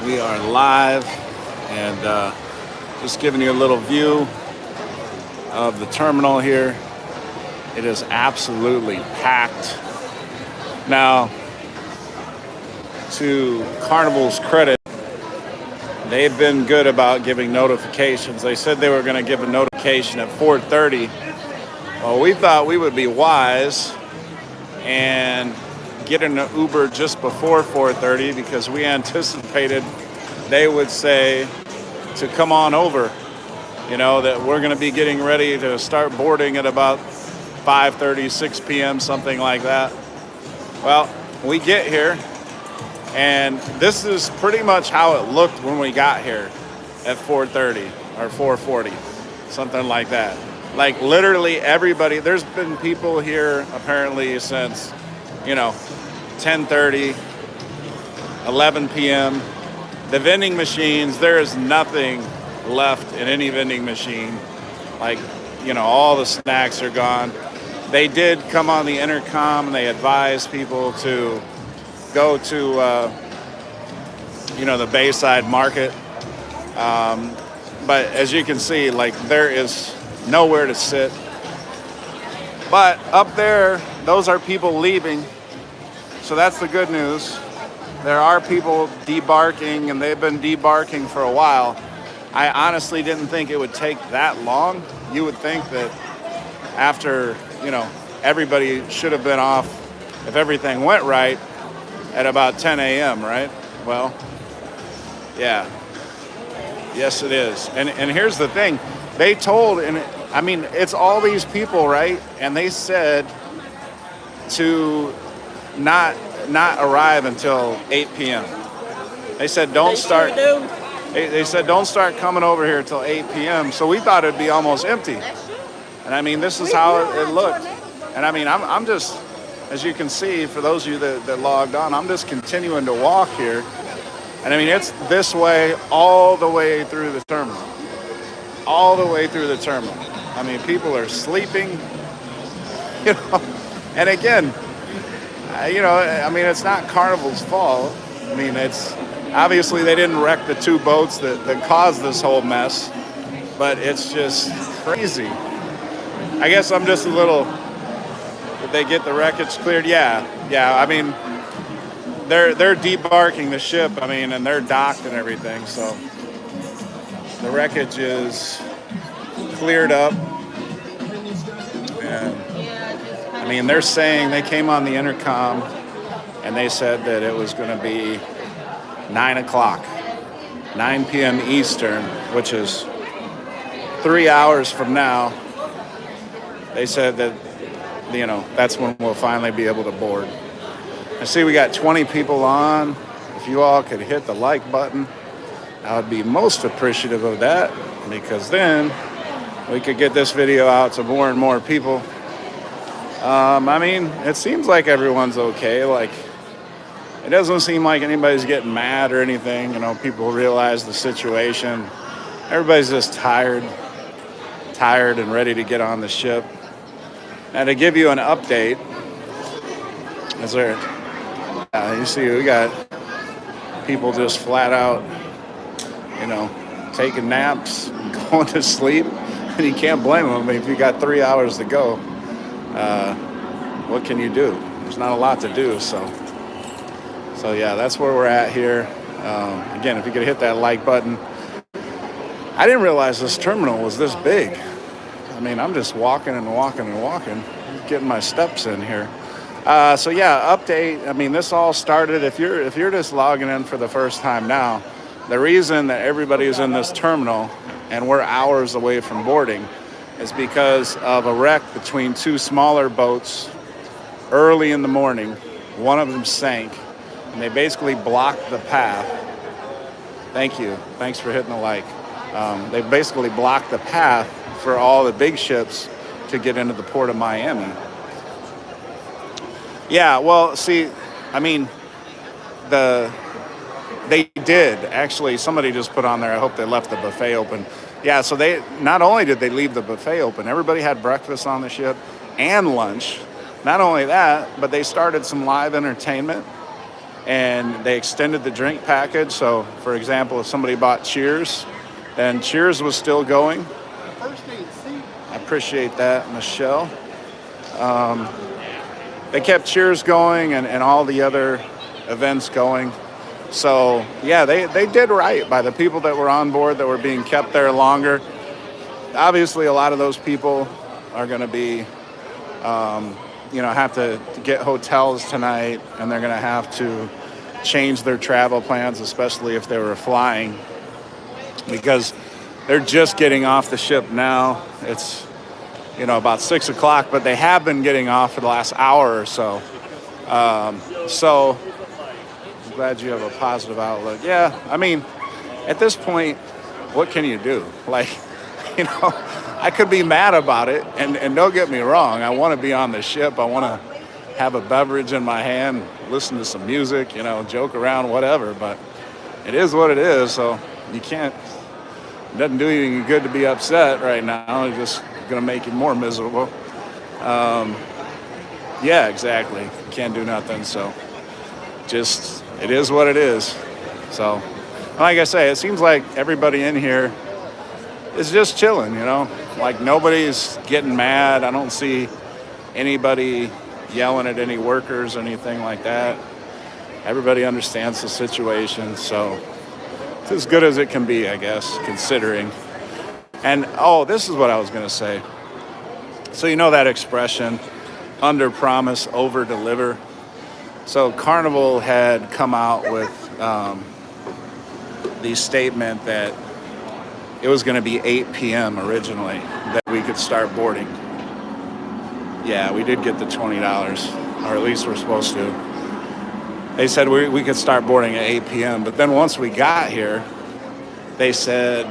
We are live and just giving you a little view of the terminal here. It is absolutely packed. Now, to Carnival's credit, they've been good about giving notifications. They said they were going to give a notification at 4:30. Well, we thought we would be wise and get an Uber just before 4:30 because we anticipated they would say to come on over, that we're going to be getting ready to start boarding at about 5:30, 6 p.m., something like that. Well, we get here, and this is pretty much how it looked when we got here at 4:30 or 4:40, something like that. Like literally everybody, there's been people here apparently since, 10:30, 11 p.m. The vending machines, there is nothing left in any vending machine. Like, all the snacks are gone. They did come on the intercom and they advised people to go to, the Bayside Market. But as you can see, like there is nowhere to sit. But up there, those are people leaving. So that's the good news. There are people debarking, and they've been debarking for a while. I honestly didn't think it would take that long. You would think that after, everybody should have been off, if everything went right, at about 10 a.m., right? Well, yeah. Yes, it is. And here's the thing. They told, it's all these people, right? And they said to not arrive until 8 p.m. They said don't start. They said don't start coming over here until 8 p.m. So we thought it'd be almost empty. And this is how it looked. And I'm just, as you can see, for those of you that logged on, I'm just continuing to walk here. And it's this way all the way through the terminal. All the way through the terminal. People are sleeping, And again, it's not Carnival's fault. It's obviously they didn't wreck the two boats that caused this whole mess, but it's just crazy. I guess I'm just a little. Did they get the wreckage cleared? Yeah. They're debarking the ship. And they're docked and everything. So the wreckage is cleared up. And they're saying they came on the intercom and they said that it was going to be 9 o'clock, 9 p.m. Eastern, which is 3 hours from now. They said that, that's when we'll finally be able to board. I see we got 20 people on. If you all could hit the like button, I would be most appreciative of that because then we could get this video out to more and more people. It seems like everyone's okay. Like, it doesn't seem like anybody's getting mad or anything. People realize the situation. Everybody's just tired and ready to get on the ship. And to give you an update, you see we got people just flat out, taking naps, going to sleep, and you can't blame them. If you got 3 hours to go, what can you do? There's not a lot to do, so yeah, that's where we're at here. Again, if you could hit that like button. I didn't realize this terminal was this big. I'm just walking, getting my steps in here. Update. This all started, if you're just logging in for the first time now, the reason that everybody is in this terminal and we're hours away from boarding is because of a wreck between two smaller boats early in the morning. One of them sank, and they basically blocked the path. Thank you. Thanks for hitting the like. They basically blocked the path for all the big ships to get into the port of Miami. Yeah, well, see, they did. Actually, somebody just put on there, I hope they left the buffet open. Yeah, so they not only did they leave the buffet open, everybody had breakfast on the ship and lunch. Not only that, but they started some live entertainment. and they extended the drink package. So, for example, if somebody bought Cheers, then Cheers was still going. I appreciate that, Michelle. They kept Cheers going and all the other events going. So, yeah, they did right by the people that were on board, that were being kept there longer. Obviously, a lot of those people are going to be, have to get hotels tonight, and they're going to have to change their travel plans, especially if they were flying, because they're just getting off the ship now. It's, about 6 o'clock, but they have been getting off for the last hour or so. So I'm glad you have a positive outlook. Yeah, I mean, at this point, what can you do? Like, I could be mad about it, and don't get me wrong, I want to be on the ship. I want to have a beverage in my hand, listen to some music, joke around, whatever, but it is what it is, so you can't, it doesn't do you any good to be upset right now. It's just going to make you more miserable. Yeah, exactly. Can't do nothing, so just, it is what it is. So, like I say, it seems like everybody in here is just chilling, like nobody's getting mad. I don't see anybody yelling at any workers or anything like that. Everybody understands the situation, so it's as good as it can be, I guess, considering. And, this is what I was going to say. So that expression, under promise, over deliver. So Carnival had come out with the statement that it was going to be 8 p.m. originally that we could start boarding. Yeah, we did get the $20, or at least we're supposed to. They said we could start boarding at 8 p.m., but then once we got here, they said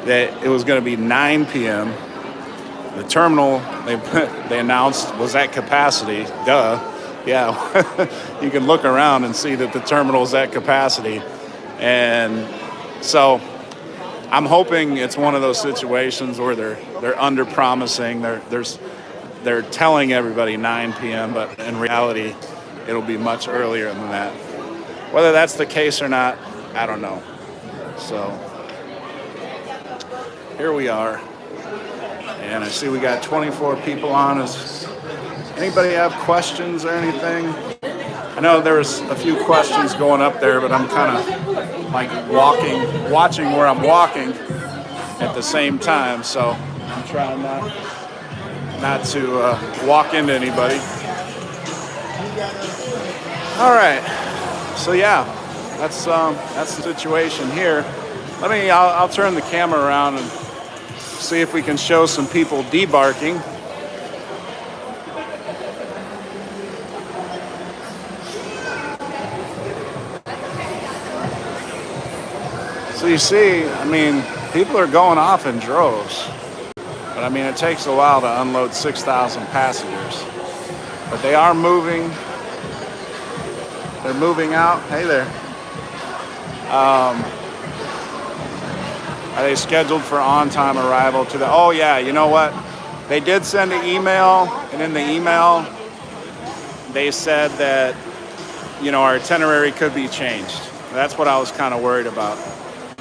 that it was going to be 9 p.m. The terminal, they announced, was at capacity. Duh. Yeah, you can look around and see that the terminal's at capacity. And so I'm hoping it's one of those situations where they're under promising. They're telling everybody 9 p.m., but in reality, it'll be much earlier than that. Whether that's the case or not, I don't know. So here we are. And I see we got 24 people on. Does anybody have questions or anything? I know there was a few questions going up there, but I'm kind of like watching where I'm walking at the same time. So I'm trying not to walk into anybody. All right. So yeah, that's the situation here. I'll turn the camera around and see if we can show some people debarking. So you see, people are going off in droves. But it takes a while to unload 6,000 passengers. But they are moving. They're moving out. Hey there. Are they scheduled for on-time arrival to the... Oh, yeah, you know what? They did send an email, and in the email, they said that, our itinerary could be changed. That's what I was kind of worried about.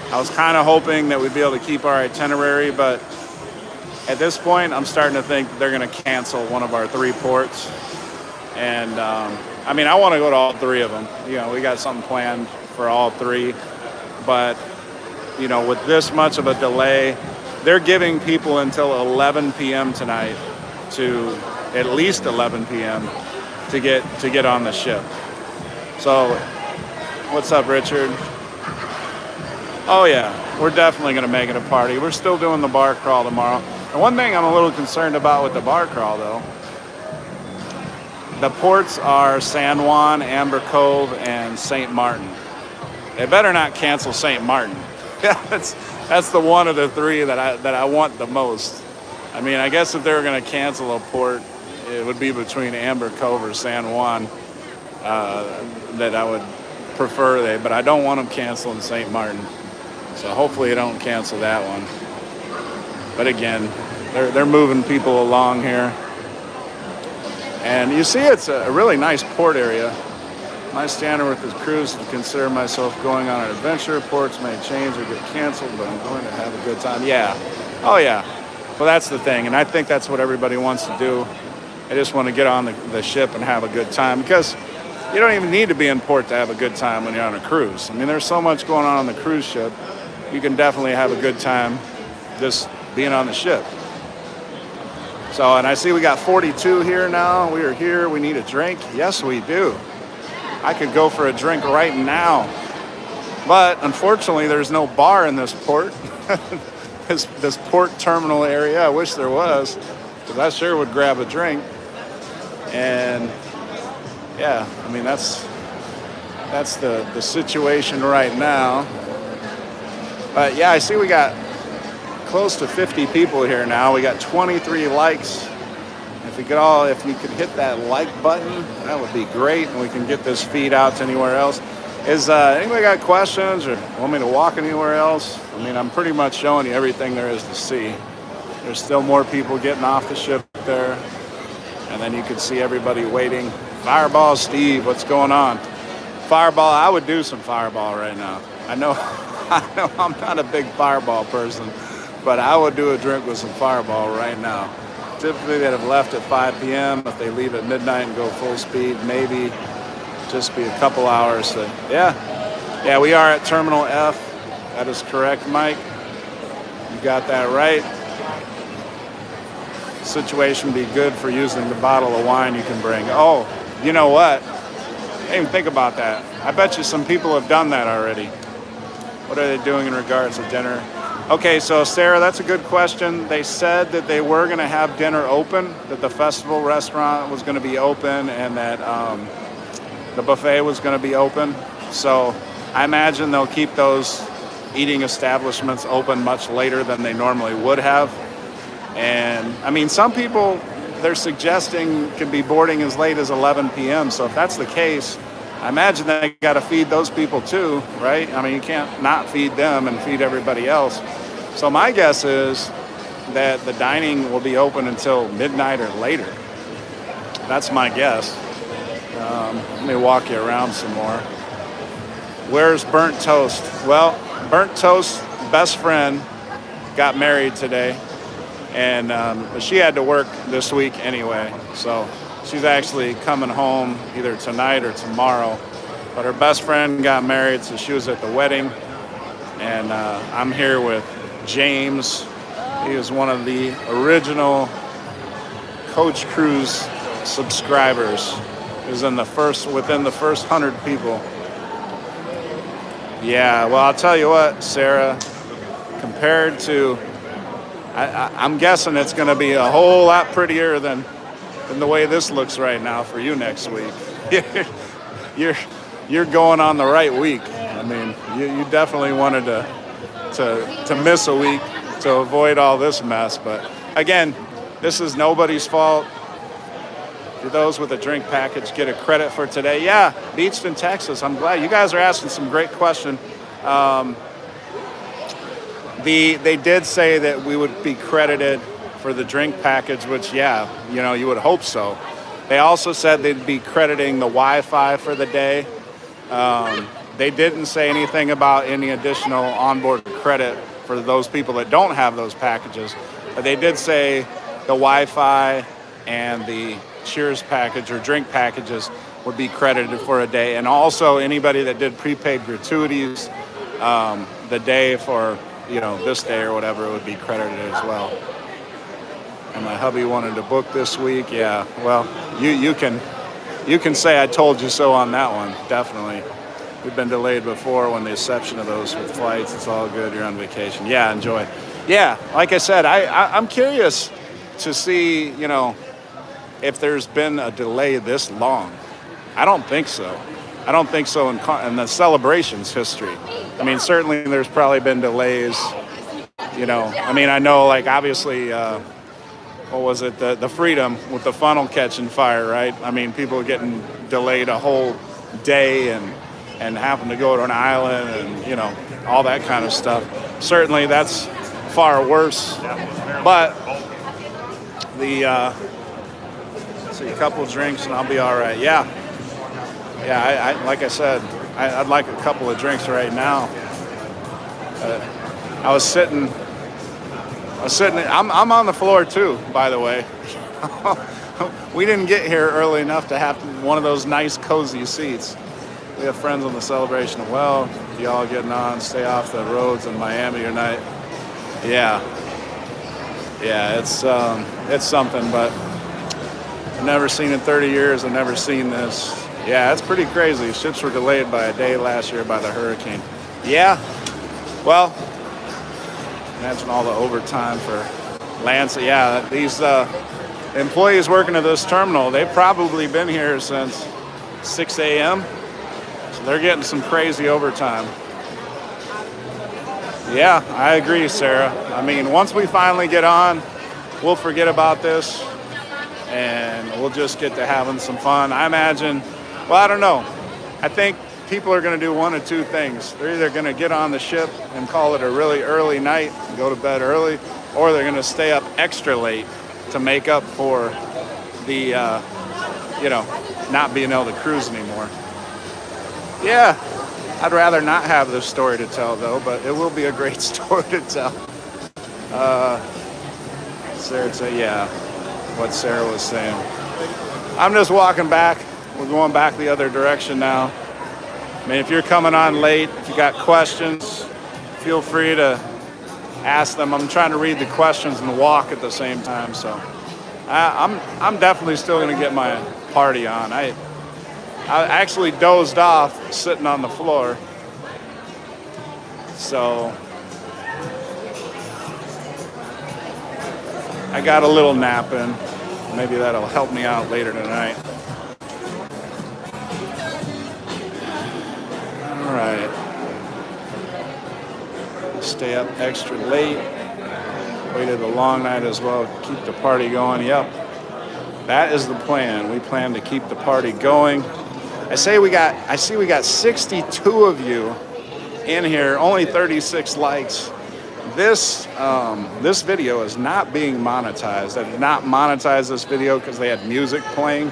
I was kind of hoping that we'd be able to keep our itinerary, but at this point, I'm starting to think they're going to cancel one of our 3 ports. And, I want to go to all 3 of them. We got something planned for all 3, but... with this much of a delay, they're giving people until 11 p.m. tonight, to at least 11 p.m. to get on the ship. So, what's up, Richard? Oh yeah, we're definitely going to make it a party. We're still doing the bar crawl tomorrow. And one thing I'm a little concerned about with the bar crawl, though, the ports are San Juan, Amber Cove, and St. Martin. They better not cancel St. Martin. Yeah, that's the one of the 3 that I want the most. I guess if they were going to cancel a port, it would be between Amber Cove or San Juan that I would prefer but I don't want them canceling St. Martin. So hopefully they don't cancel that one. But again, they're moving people along here. And you see it's a really nice port area. My standard with this cruise is to consider myself going on an adventure. Ports may change or get canceled, but I'm going to have a good time. Yeah. Oh, yeah. Well, that's the thing, and I think that's what everybody wants to do. I just want to get on the ship and have a good time, because you don't even need to be in port to have a good time when you're on a cruise. I mean, there's so much going on the cruise ship. You can definitely have a good time just being on the ship. So, and I see we got 42 here now. We are here. We need a drink. Yes, we do. I could go for a drink right now. But unfortunately, there's no bar in this port. this port terminal area. I wish there was, because I sure would grab a drink. And yeah, I mean, that's the situation right now. But yeah, I see we got close to 50 people here now. We got 23 likes. If you could hit that like button, that would be great, and we can get this feed out to anywhere else. Is anybody got questions or want me to walk anywhere else? I mean, I'm pretty much showing you everything there is to see. There's still more people getting off the ship there, and then you can see everybody waiting. Fireball Steve, what's going on? Fireball, I would do some Fireball right now. I know I'm not a big Fireball person, but I would do a drink with some Fireball right now. Typically they'd have left at 5 p.m. If they leave at midnight and go full speed, maybe just be a couple hours. So, yeah, we are at Terminal F. That is correct, Mike. You got that right. Situation be good for using the bottle of wine you can bring. Oh, you know what? I didn't even think about that. I bet you some people have done that already. What are they doing in regards to dinner? Okay, so Sarah, that's a good question. They said that they were going to have dinner open, that the festival restaurant was going to be open, and that the buffet was going to be open. So I imagine they'll keep those eating establishments open much later than they normally would have. And I mean, some people they're suggesting could be boarding as late as 11 p.m. So if that's the case, I imagine they got to feed those people too, right? I mean, you can't not feed them and feed everybody else. So my guess is that the dining will be open until midnight or later. That's my guess. Let me walk you around some more. Where's Burnt Toast? Well, Burnt Toast's best friend got married today, and she had to work this week anyway. So she's actually coming home either tonight or tomorrow. But her best friend got married, so she was at the wedding. And I'm here with James. He is one of the original Coach Cruise subscribers. He was within the first 100 people. Yeah, well, I'll tell you what, Sarah, compared to, I'm guessing it's going to be a whole lot prettier than the way this looks right now for you next week. You're going on the right week. I mean, you definitely wanted to miss a week to avoid all this mess. But again, this is nobody's fault. For those with a drink package, get a credit for today. Yeah, Beachton, Texas. I'm glad you guys are asking some great questions. They did say that we would be credited for the drink package, which, yeah, you would hope so. They also said they'd be crediting the Wi-Fi for the day. They didn't say anything about any additional onboard credit for those people that don't have those packages. But they did say the Wi-Fi and the Cheers package or drink packages would be credited for a day. And also anybody that did prepaid gratuities the day for, this day or whatever, it would be credited as well. And my hubby wanted to book this week. Yeah, well, you can say I told you so on that one, definitely. We've been delayed before when the exception of those with flights. It's all good. You're on vacation. Yeah, enjoy. Yeah, like I said, I'm curious to see, if there's been a delay this long. I don't think so. I don't think so in the celebrations history. I mean, certainly there's probably been delays, I mean, I know, like, obviously, what was it, the Freedom with the funnel catching fire, right? I mean, people getting delayed a whole day and having to go to an island and, all that kind of stuff. Certainly that's far worse. But let's see, a couple drinks and I'll be all right. Yeah. Yeah, like I said, I'd like a couple of drinks right now. I was sitting. I'm on the floor too, by the way. We didn't get here early enough to have one of those nice, cozy seats. We have friends on the celebration of well. Y'all getting on, stay off the roads in Miami tonight. Yeah, it's something, but I've never seen in 30 years. I've never seen this. Yeah, it's pretty crazy. Ships were delayed by a day last year by the hurricane. Yeah, well, imagine all the overtime for Lance. Yeah, these employees working at this terminal, they've probably been here since 6 a.m. So they're getting some crazy overtime. Yeah, I agree, Sarah. I mean, once we finally get on, we'll forget about this and we'll just get to having some fun. I imagine, well, I don't know. I think people are going to do one of two things. They're either going to get on the ship and call it a really early night and go to bed early, or they're going to stay up extra late to make up for the, not being able to cruise anymore. Yeah, I'd rather not have this story to tell, though, but it will be a great story to tell. Sarah said, yeah, what Sarah was saying. I'm just walking back. We're going back the other direction now. I mean, if you're coming on late, if you got questions, feel free to ask them. I'm trying to read the questions and walk at the same time, so I'm definitely still going to get my party on. I actually dozed off sitting on the floor, so I got a little nap in. Maybe that'll help me out later tonight. All right. Stay up extra late. Waited a long night as well. Keep the party going. Yep. That is the plan. We plan to keep the party going. I see we got 62 of you in here. Only 36 likes. This video is not being monetized. I did not monetize this video because they had music playing,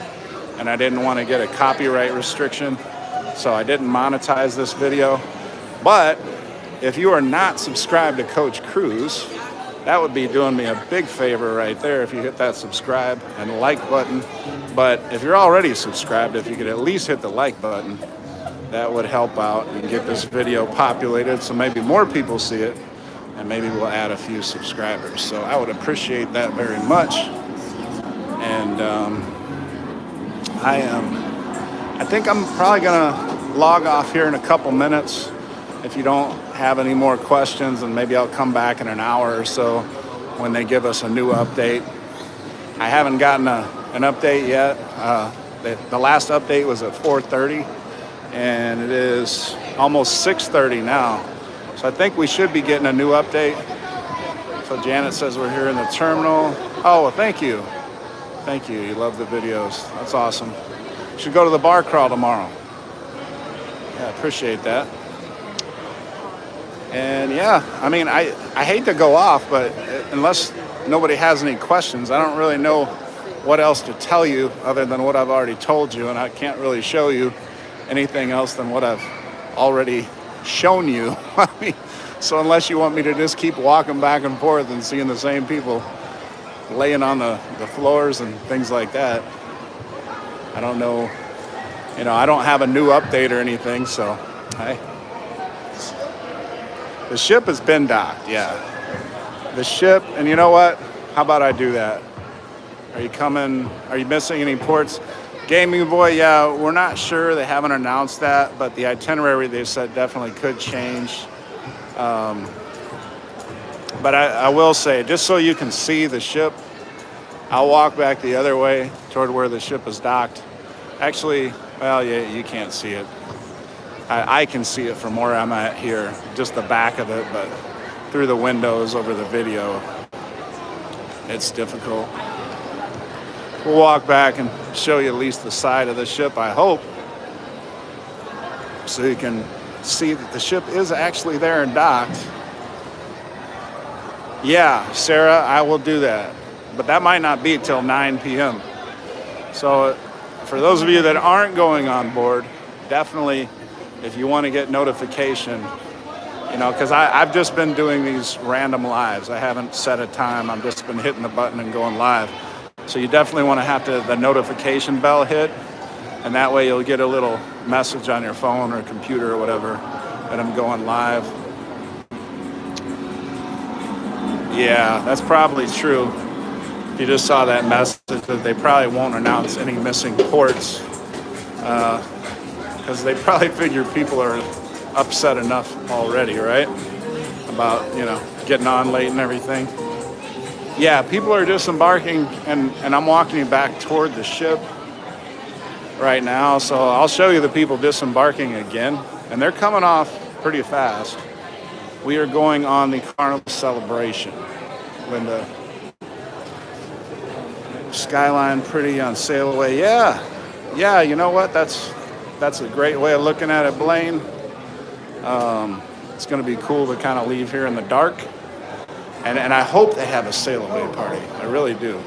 and I didn't want to get a copyright restriction. So I didn't monetize this video. But if you are not subscribed to Coach Cruise, that would be doing me a big favor right there if you hit that subscribe and like button. But if you're already subscribed, if you could at least hit the like button, that would help out and get this video populated so maybe more people see it, and maybe we'll add a few subscribers. So I would appreciate that very much. And I think I'm probably gonna log off here in a couple minutes. If you don't have any more questions, and maybe I'll come back in an hour or so when they give us a new update. I haven't gotten an update yet. The last update was at 4:30, and it is almost 6:30 now. So I think we should be getting a new update. So Janet says we're here in the terminal. Oh, well, thank you. Thank you. You love the videos. That's awesome. You should go to the bar crawl tomorrow. Yeah, I appreciate that. And yeah, I mean, I hate to go off, but unless nobody has any questions, I don't really know what else to tell you other than what I've already told you, and I can't really show you anything else than what I've already shown you. I mean, so unless you want me to just keep walking back and forth and seeing the same people laying on the floors and things like that, I don't know. You know, I don't have a new update or anything, so the ship has been docked, yeah. The ship, and you know what? How about I do that? Are you coming? Are you missing any ports? Gaming Boy, yeah, we're not sure. They haven't announced that, but the itinerary they said definitely could change. But I will say, just so you can see the ship, I'll walk back the other way toward where the ship is docked. Actually, well, yeah, you can't see it. I can see it from where I'm at here, just the back of it, but through the windows over the video, it's difficult. We'll walk back and show you at least the side of the ship, I hope, so you can see that the ship is actually there and docked. Yeah, Sarah, I will do that, but that might not be till 9 p.m. So for those of you that aren't going on board, definitely, if you want to get notification, because I've just been doing these random lives. I haven't set a time. I've just been hitting the button and going live. So you definitely want to have the notification bell hit, and that way you'll get a little message on your phone or computer or whatever that I'm going live. Yeah, that's probably true. If you just saw that message, that they probably won't announce any missing ports, because they probably figure people are upset enough already, right? About, getting on late and everything. Yeah, people are disembarking, and I'm walking back toward the ship right now, so I'll show you the people disembarking again, and they're coming off pretty fast. We are going on the Carnival Celebration. Linda. Skyline pretty on sail away. Yeah, you know what? That's a great way of looking at it, Blaine. It's going to be cool to kind of leave here in the dark. And I hope they have a sail away party. I really do.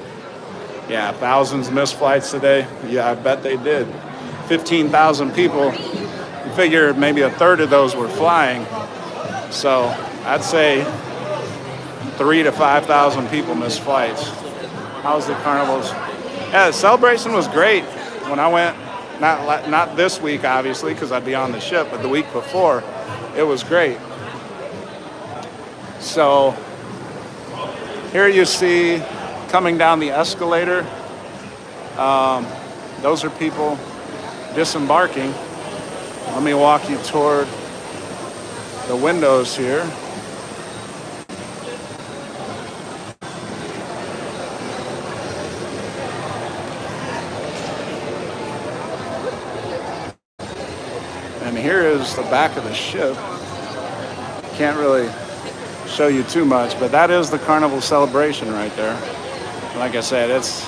Yeah, thousands missed flights today. Yeah, I bet they did. 15,000 people. You figure maybe a third of those were flying. So I'd say 3,000 to 5,000 people missed flights. How's the carnivals? Yeah, the celebration was great. When I went, not this week, obviously, because I'd be on the ship, but the week before, it was great. So here you see coming down the escalator. Those are people disembarking. Let me walk you toward the windows here. And here is the back of the ship. Can't really show you too much, but that is the Carnival Celebration right there. Like I said, it's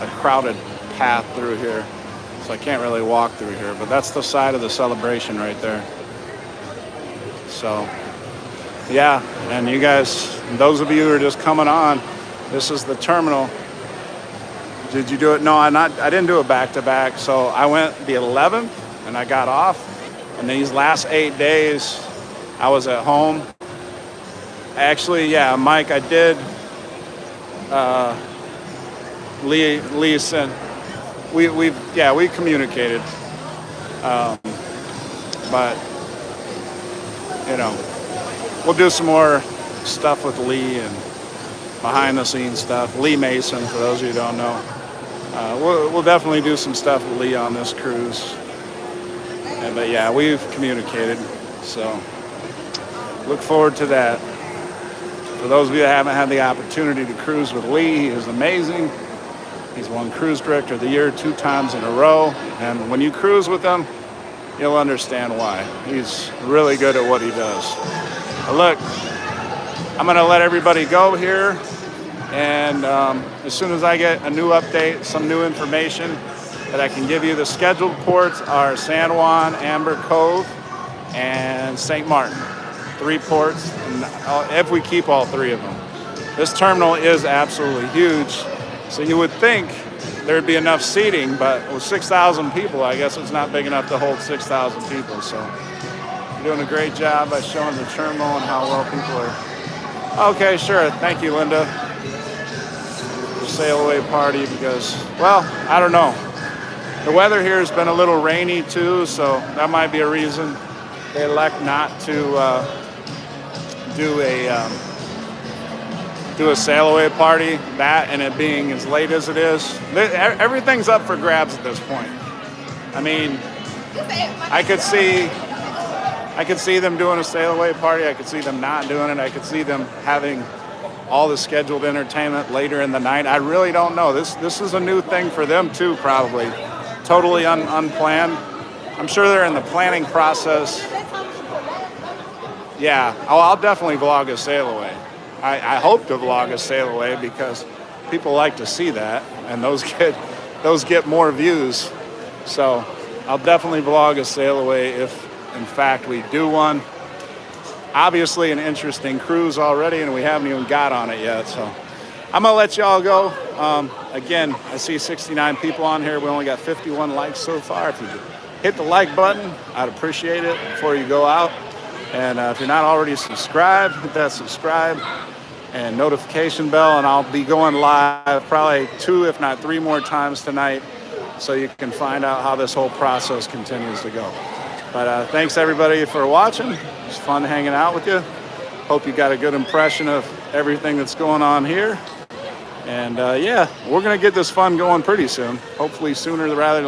a crowded path through here, so I can't really walk through here, but that's the side of the celebration right there. So, yeah, and you guys, those of you who are just coming on, this is the terminal. Did you do it? No, I didn't do it back-to-back, so I went the 11th, and I got off, and these last 8 days, I was at home. Actually, yeah, Mike, I did. Lee sent. We communicated. But we'll do some more stuff with Lee and behind the scenes stuff. Lee Mason, for those of you who don't know. We'll definitely do some stuff with Lee on this cruise. But yeah, we've communicated. So look forward to that. For those of you that haven't had the opportunity to cruise with Lee, he is amazing. He's won Cruise Director of the Year 2 times in a row. And when you cruise with him, you'll understand why. He's really good at what he does. But look, I'm going to let everybody go here. And as soon as I get a new update, some new information that I can give you, the scheduled ports are San Juan, Amber Cove, and St. Martin. 3 ports, and if we keep all 3 of them. This terminal is absolutely huge, so you would think there'd be enough seating, but with 6,000 people, I guess it's not big enough to hold 6,000 people. So you're doing a great job by showing the terminal and how well people are. Okay, sure. Thank you, Linda. Sail away party because, well, I don't know. The weather here has been a little rainy too, so that might be a reason they elect not to do a sail away party. That and it being as late as it is, everything's up for grabs at this point. I mean, I could see them doing a sail away party. I could see them not doing it. I could see them having all the scheduled entertainment later in the night. I really don't know. This is a new thing for them too, probably. Totally unplanned. I'm sure they're in the planning process. Yeah, I'll definitely vlog a sail away. I hope to vlog a sail away because people like to see that, and those get more views. So I'll definitely vlog a sail away if, in fact, we do one. Obviously, an interesting cruise already, and we haven't even got on it yet. So I'm gonna let y'all go. Again, I see 69 people on here. We only got 51 likes so far. If you hit the like button. I'd appreciate it before you go out. And if you're not already subscribed, hit that subscribe and notification bell, and I'll be going live probably 2, if not 3 more times tonight, so you can find out how this whole process continues to go. But thanks everybody for watching. It's fun hanging out with you. Hope you got a good impression of everything that's going on here. And yeah, we're gonna get this fun going pretty soon. Hopefully sooner rather than